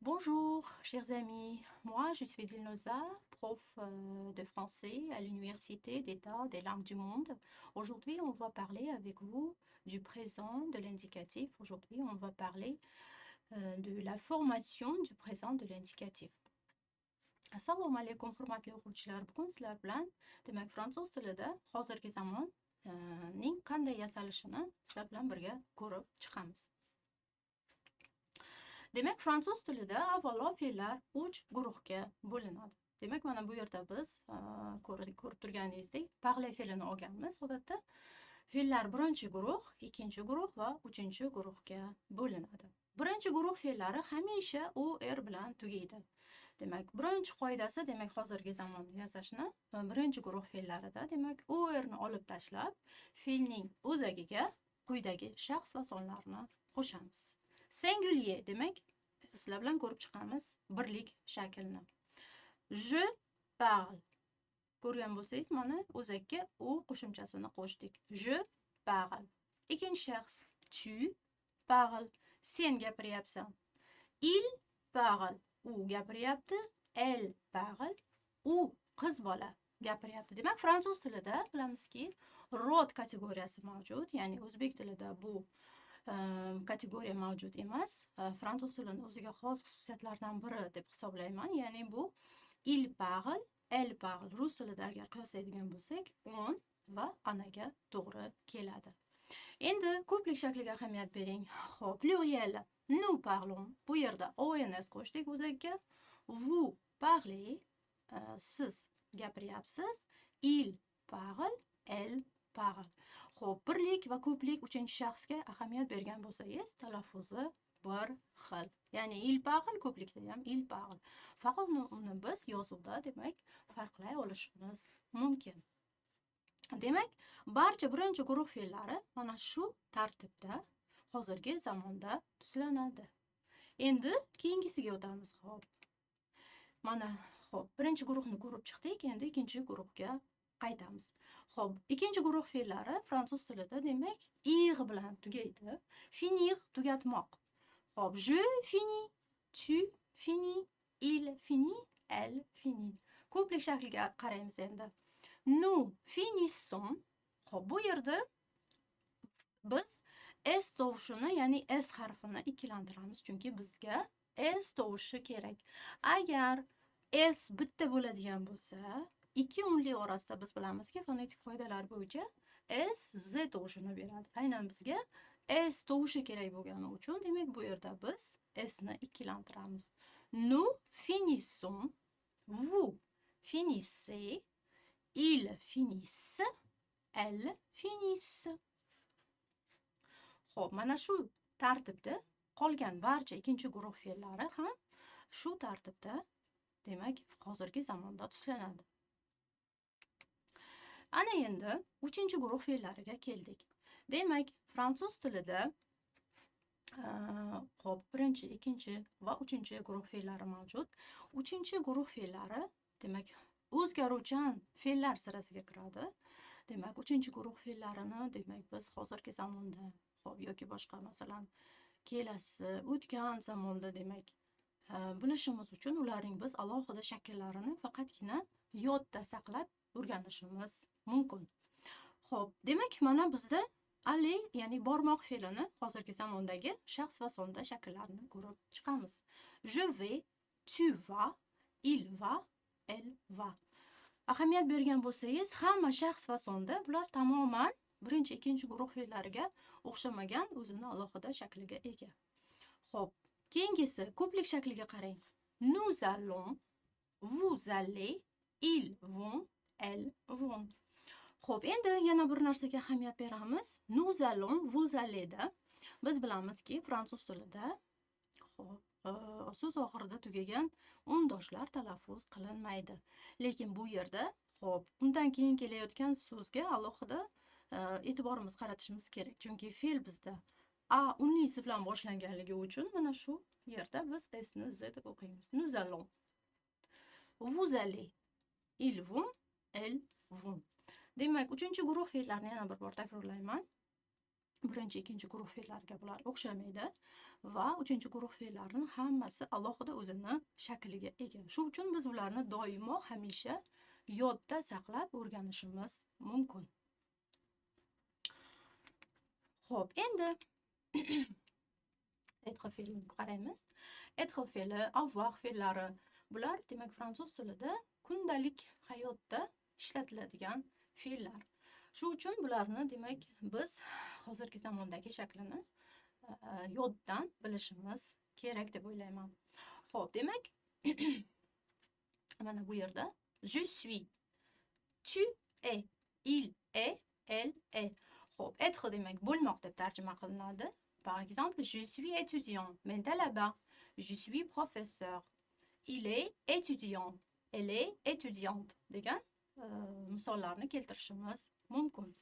Bonjour, chers amis. Moi, je suis Dilnoza, prof de français à l'Université d'État des langues du monde. Aujourd'hui, on va parler avec vous du présent, de l'indicatif. Aujourd'hui, on va parler de la formation du présent de l'indicatif. Assalomu alaykum, hurmatli o'quvchilar. Bugun sizlar bilan demak fransuz tilida hozirgi zamonning qanday yasalishini sizlar bilan birga ko'rib chiqamiz. Demak, fransuz tilida avvalo fe'llar 3 guruhga bo'linadi. Demak, mana bu yerda biz ko'rib turganingizdek, parler fe'lini olganmiz. Odatda fe'llar birinchi guruh, ikkinchi guruh va uchinchi guruhga bo'linadi. Birinchi guruh fe'llari hamisha OR bilan tugaydi. Demak, birinchi qoidasi, demak, hozirgi zamonda yasashni birinchi guruh fe'llarida, demak, OR ni olib tashlab, fe'lning o'zagiga quyidagi shaxs va sonlarni qo'shamiz. Singulier, demak, sizlar bilan ko'rib chiqamiz birlik shaklini. Je parle. Ko'rgan bo'lsangiz, mana o'zakka u qo'shimchasini qo'shdik. Je parle. Ikkinchi shaxs, tu parles. Sen gapiryapsan. Il parle. U gapiryapti. Elle parle. U qiz bola gapiryapti. Demak, fransuz tilida bilamizki, rod kategoriyasi mavjud. Ya'ni o'zbek tilida bu kategoriya mavjud emas. Fransuz tilining o'ziga xos xususiyatlaridan biri deb hisoblayman. Ya'ni bu il parle, elle parle. Rus tilida agar qiyoslaydigan bo'lsak, on va anaga to'g'ri keladi. Endi ko'plik shakliga ahamiyat bering. Xo'p, pluriel nous parlons. Bu yerda ons qo'shdik o'zaga. Vous parlez, siz gapiryapsiz. Il parle, elle parle. Xo'p, birlik va ko'plik uchinchi shaxsga ahamiyat bergan bo'lsangiz, talaffuzi bir xil. Ya'ni il parle, ko'plikda ham il parle. Faqat uni biz yozuvda, demak, farqlay olishimiz mumkin. Demak, barcha birinchi guruh fe'llari mana shu tartibda hozirgi zamonda tuzlanadi. Endi keyingisiga o'tamiz. Xo'p. Mana, xo'p, birinchi guruhni ko'rib chiqdik, endi ikkinchi guruhga qaytamiz. Xo'p, ikkinchi guruh fe'llari fransuz tilida demak ir bilan tugaydi. Finir tugatmoq. Xo'p, je finis, tu finis, il finit, elle finit. Ko'plik shakliga qaraymiz endi. Nous finissons. Xo'p, bu yerda biz s tovushini, ya'ni s harfini ikkilantiramiz, chunki bizga s tovushi kerak. Agar s bitta bo'ladigan bo'lsa, ikki unli orasida biz bilamizki, fonetik qoidalar bo'yicha s z tovushini beradi. Aynan bizga s tovushi kerak bo'lgani uchun, demak, bu yerda biz s ni ikkilantiramiz. Nous finissons, vous finissez, ils finissent, elles finissent. Xo'p, mana shu tartibda qolgan barcha ikkinchi guruh fe'llari ham shu tartibda, demak, hozirgi zamonda tuzlanadi. Ana endi uchinchi guruh fe'llariga keldik. Demak, fransuz tilida xo'p, birinchi, ikkinchi va uchinchi guruh fe'llari mavjud. Uchinchi guruh fe'llari, demak, o'zgaruvchan fe'llar sirasiga kiradi. Demak, uchinchi guruh fe'llarini, demak, biz hozirgi zamonda, xo'p, yoki boshqa, masalan, kelasi, o'tgan zamonda, demak, bilishimiz uchun ularning biz alohida shakllarini faqatgina yodda saqlab o'rganishimiz mumkin. Xo'p, demak, mana bizda aller, ya'ni bormoq fe'lini hozirgi zamondagi shaxs va sonda shakllarini ko'rib chiqamiz. Je vais, tu vas, il va, elle va. Ahamiyat bergan bo'lsangiz, hamma shaxs va sonda bular tamoman birinchi, ikkinchi guruh fe'llariga o'xshamagan, o'zini alohida shakliga ega. Xo'p, keyingisi ko'plik shakliga qarang. Nous allons, vous allez, ils vont, elles vont. Xo'p, endi yana bir narsaga ahamiyat beramiz. Nous allons, vous allez da biz bilamizki, fransuz tilida xo'p, so'z oxirida tugagan undoshlar talaffuz qilinmaydi. Lekin bu yerda, xo'p, undan keyin kelayotgan so'zga alohida e'tiborimiz qaratishimiz kerak. Chunki fe'l bizda a unlisi bilan boshlanganligi uchun mana shu yerda biz s ni z deb o'qiymiz. Nous allons, vous allez, ils vont, elles vont. Demak, uchinchi guruh fe'llarni yana bir bor takrorlayman. birinchi, ikkinchi guruh fe'llariga bular o'xshamaydi va uchinchi guruh fe'llarining hammasi alohida o'zini shakliga ega. Shu uchun biz ularni doimo hamisha yodda saqlab o'rganishimiz mumkin. Xo'p, endi être fe'lini qaraymiz. Être fe'li, avoir fe'llari bular demak fransuz tilida kundalik hayotda ishlatiladigan fe'llar. Shu uchun bularni demak biz hozirgi zamondagi shaklini yoddan bilishimiz kerak deb o'ylayman. Xo'p, demak mana bu yerda je suis, tu es, il est, elle est. Xo'p, être demak bo'lmoq deb tarjima qilinadi. Par exemple, je suis étudiant, men talaba. Je suis professeur. Il est étudiant. Elle est étudiante degan misollarni keltirishimiz mumkin.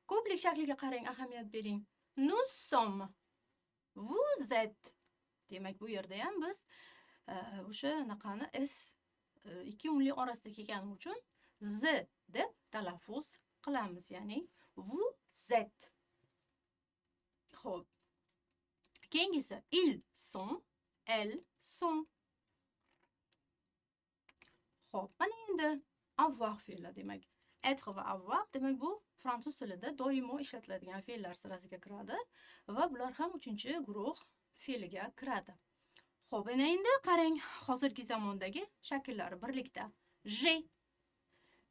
Ko'plik shakliga qarang, ahamiyat bering. Nous sommes. Vous êtes. Demak, bu yerda ham biz o'sha naqani s ikki unli orasida kelgani uchun z deb talaffuz qilamiz, ya'ni vous êtes. Xo'p. Keyingisi ils sont, elles sont. Xo'p, mana endi avoir fe'li demak. Être va avoir demak bu fransuz tilida doimo ishlatiladigan fe'llar sirasiga kiradi va bular ham 3-guruh fe'liga kiradi. Xo'p, ana endi qarang, hozirgi zamondagi shakllari birlikda. J'ai,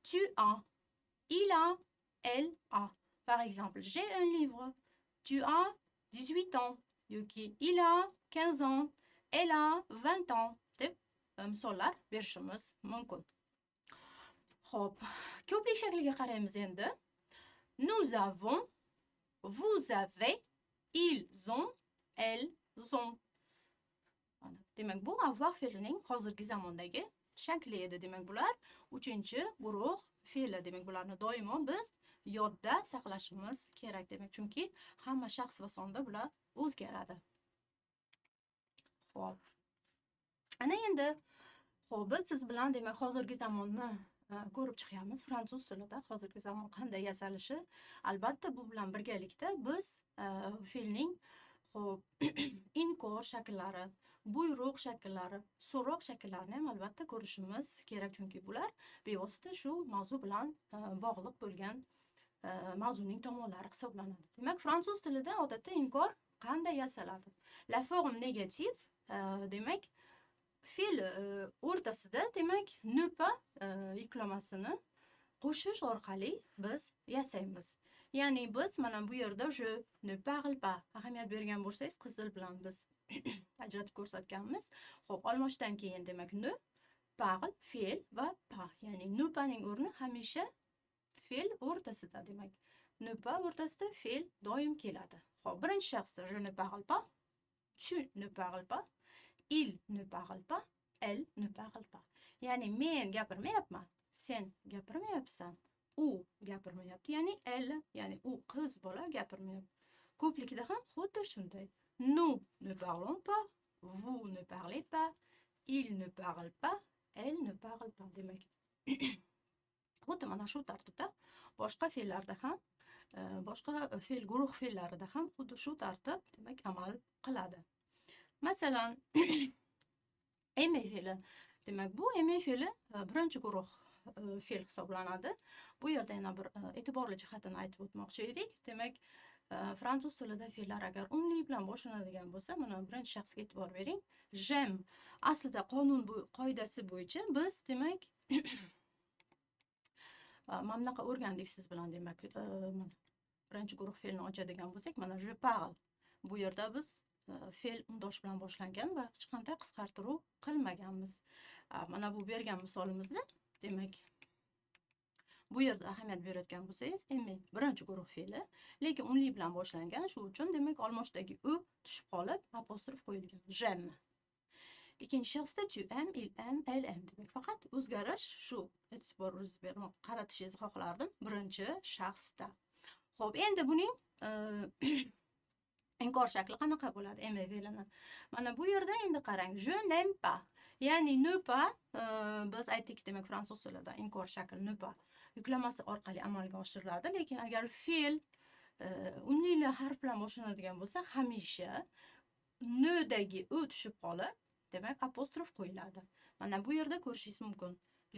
tu as, il a, elle a. Par exemple, j'ai un livre. Tu as 18 ans. yoki il a 15 ans, elle a 20 ans deb misollar berishimiz mumkin. Xo'p, ko'plik shakliga qaraymiz endi. Nous avons, vous avez, ils ont, elles ont. Demak, bu avoir fe'lining hozirgi zamondagi shakli edi. Demak, bular 3-guruh fe'li. Demak, bularni doimo biz yodda saqlashimiz kerak. Demak, chunki hamma shaxs va sonda bular o'zgaradi. Xo'p. Ana endi biz siz bilan demak hozirgi zamonni ko'rib chiqyapmiz. Fransuz tilida hozirgi zamon qanday yasalishi. Albatta, bu bilan birgalikda biz fe'lning inkor shakllari, buyruq shakllari, so'roq shakllarini ham albatta ko'rishimiz kerak, chunki bular bevosita shu mavzu bilan bog'liq bo'lgan mavzuning tomonlari hisoblanadi. Demak, fransuz tilida odatda inkor qanday yasaladi? La forme négative demak fe'l o'rtasida demak ne pas yuklamasini qo'shish orqali biz yasaymiz. Ya'ni biz mana bu yerda je ne parle pas ahamiyat bergan bo'lsangiz, qizil bilan biz ajratib ko'rsatganmiz. Xo'p, olmoshdan keyin demak ne parle fe'l va pas, ya'ni ne pasning o'rni hamisha fe'l o'rtasida. Demak, ne pas o'rtasida fe'l doim keladi. Xo'p, birinchi shaxsda je ne parle pas, tu ne parles pas, il ne parle pas, elle ne parle pas. Ya'ni men gapirmayapman, sen gapirmayapsan, u gapirmayapti, ya'ni elle, ya'ni u qiz bola gapirmayapti. Ko'plikda ham xuddi shunday. Nous ne parlons pas, vous ne parlez pas, il ne parle pas, elle ne parle pas. Demak, xuddi mana shu tartibda boshqa fe'llarda ham, boshqa fe'l guruh fe'llarida ham xuddi shu tartib demak amal qiladi. Masalan, aimer fe'li. Demak, bu aimer fe'li birinchi guruh fe'l hisoblanadi. Bu yerda yana bir e'tiborli jihatini aytib o'tmoqchi edik. Demak, fransuz tilida fe'llar agar unli bilan boshlanadigan bo'lsa, mana birinchi shaxsga e'tibor bering. J'aime. Aslida qonun qoidasi bo'yicha biz demak mana bunaqa o'rgandik siz bilan. Demak, birinchi guruh fe'lni ochadigan bo'lsak, mana je parle. Bu yerda biz fe'l undosh bilan boshlangan va hech qanday qisqartiruv qilmaganmiz. Mana bu bergan misolimizda demak bu yerda ahamiyat berayotgan bo'lsangiz, aimer birinchi guruh fe'li, lekin unli bilan boshlangan, shu uchun demak olmoshdagi u tushib qolib apostrof qo'yilgan. J'aime. Ikkinchi shaxsda tu aimes, il aime, elle aime. Demak, faqat o'zgarish shu e'tiboringizni qaratishingizni xohlardim birinchi shaxsda. Xo'p, endi buning inkor shakli qanaqa bo'ladi aimer fe'lini? Mana bu yerda endi qarang, je n'aime pas. Ya'ni ne pas biz aytdik, demak fransuz tilida inkor shakl ne pas yuklamasi orqali amalga oshiriladi, lekin agar fe'l unli harf bilan boshlanadigan bo'lsa, hamisha nodagi u tushib qolib, demak apostrof qo'yiladi. Mana bu yerda ko'rishingiz mumkin.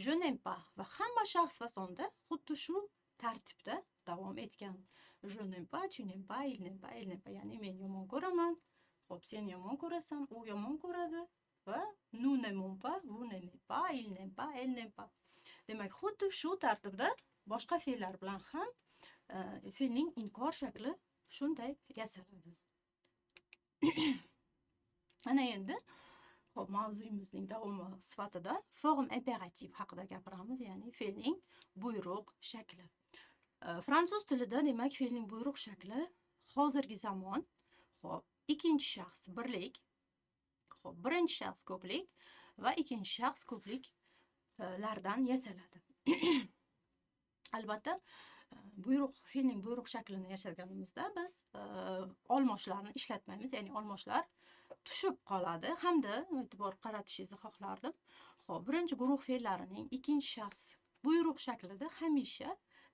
Je n'aime pas va hamma shaxs va sonda xuddi shu tartibda davom etgan. Je n'aime pas, tu n'aimes pas, il n'aime pas, elle n'aime pas. Ya'ni men yomon ko'raman, xo'p, sen yomon ko'rasan, u yomon ko'radi va nous n'aimons pas, vous n'aimez pas, il n'aime pas, elle n'aime pas. Demak, xuddi shu tartibda boshqa fe'llar bilan ham fe'lning inkor shakli shunday yasaladi. Ana endi hop, mavzuyimizning davomi sifatida form imperativ haqida gapiramiz, ya'ni fe'lning buyruq shakli. Fransuz tilida demak fe'lning buyruq shakli hozirgi zamon, hop, ikkinchi shaxs birlik, hop, birinchi shaxs ko'plik va ikkinchi shaxs ko'pliklardan yasaladi. Albatta, fe'lning buyruq shaklini yashaganimizda biz olmoshlarni ishlatmaymiz, ya'ni olmoshlar tushib qoladi hamda e'tibor qaratishingizni xohlardim. Xo'p, birinchi guruh fe'llarining ikkinchi shaxs buyruq shaklida hamisha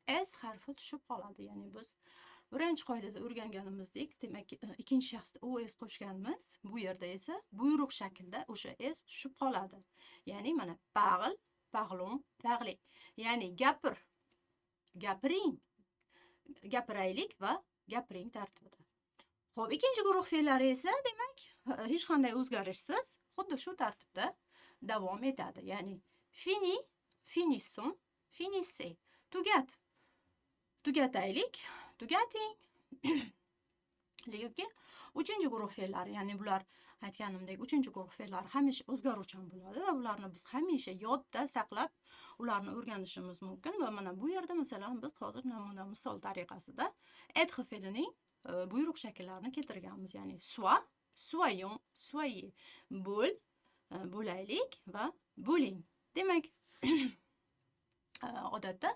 s harfi tushib qoladi. Ya'ni biz birinchi qoidada o'rganganimizdek, demak, ikkinchi shaxsda os qo'shganmiz. Bu yerda esa buyruq shaklda o'sha s tushib qoladi. Ya'ni mana parle, parlons, parlez. Ya'ni gapiring, gapiraylik va gapiring tartibida. Xo'p, ikkinchi guruh fe'llari esa demak hech qanday o'zgarishsiz xuddi shu tartibda davom etadi. Ya'ni fini, finissons, finissez. Tugat, tugataylik, tugating. Yoki uchinchi guruh fe'llari, ya'ni bular aytganimdek uchinchi guruh fe'llari hamisha o'zgaruvchan bo'ladi va ularni biz hamisha yodda saqlab ularni o'rganishimiz mumkin. Va mana bu yerda masalan biz hozir namuna misol tariqasida être fe'lining buyruq shakllarini keltirganmiz. Ya'ni sois, soyons, soyez, bo'l, bo'laylik va bo'ling. Demak, odatda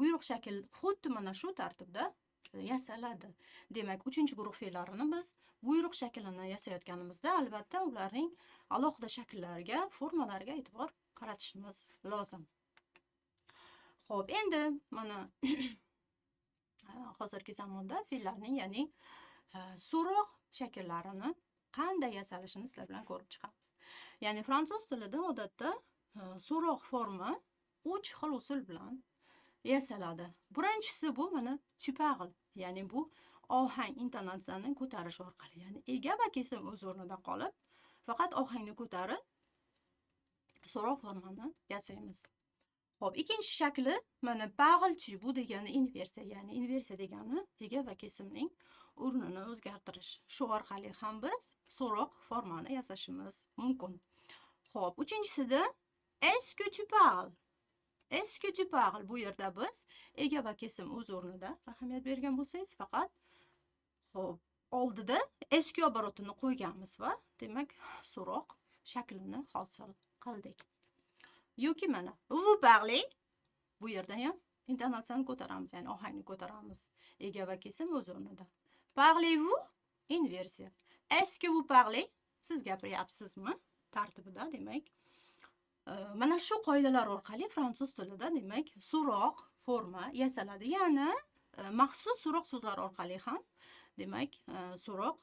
buyruq shakl xuddi mana shu tartibda yasaladi. Demak, uchinchi guruh fe'llarini biz buyruq shaklini yasayotganimizda albatta ularning alohida shakllariga, formalariga e'tibor qaratishimiz lozim. Xo'p, endi mana hozirgi zamonda fe'llarning, ya'ni so'roq shakllarini qanday yasalishini sizlar bilan ko'rib chiqamiz. Ya'ni fransuz tilida odatda so'roq forma 3 xil usul bilan yasaladi. Birinchisi bu mana tu parles, ya'ni bu ohang, intonatsiyani ko'tarish orqali, ya'ni ega va kesim o'z o'rnida qolib, faqat ohangni ko'tarib so'roq formani yasaymiz. Xo'p, ikkinchi shakli mana parle tu, bu degani inversiya, ya'ni inversiya degani ega va kesimning o'rnini o'zgartirish. Shu orqali ham biz so'roq formani yasashimiz mumkin. Xo'p, uchinchisida est-ce que tu parles? Est-ce que tu parles? Bu yerda biz ega va kesim o'z o'rnida ahamiyat bergan bo'lsangiz, faqat xo'p, oldida est-ce que oborotini qo'yganmiz va demak so'roq shaklini hosil qildik. Yoki mana vous parlez, bu yerda ham intonatsiyani ko'taramiz, ya'ni ohangni ko'taramiz. Ega va kesim o'z o'rnida. Parlez-vous? Inversiya. Est-ce que vous parlez? Siz gapiryapsizmi? Tartibida, demak. Mana shu qoidalar orqali fransuz tilida demak so'roq forma yasaladi. Ya'ni maxsus so'roq so'zlar orqali ham demak so'roq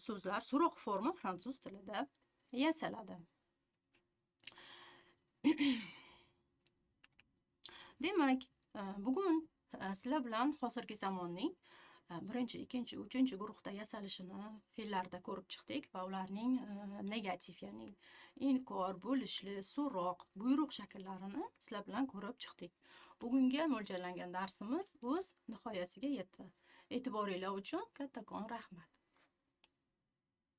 so'zlar, so'roq forma fransuz tilida yasaladi. Demak, bugun sizlar bilan hozirgi zamonning birinchi, ikkinchi, uchinchi guruhda yasalishini fe'llarda ko'rib chiqdik va ularning negativ, ya'ni inkor, bo'lishli, so'roq, buyruq shakllarini sizlar bilan ko'rib chiqdik. Bugunga mo'ljallangan darsimiz o'z nihoyasiga yetdi. E'tiboringlar uchun kattakon rahmat.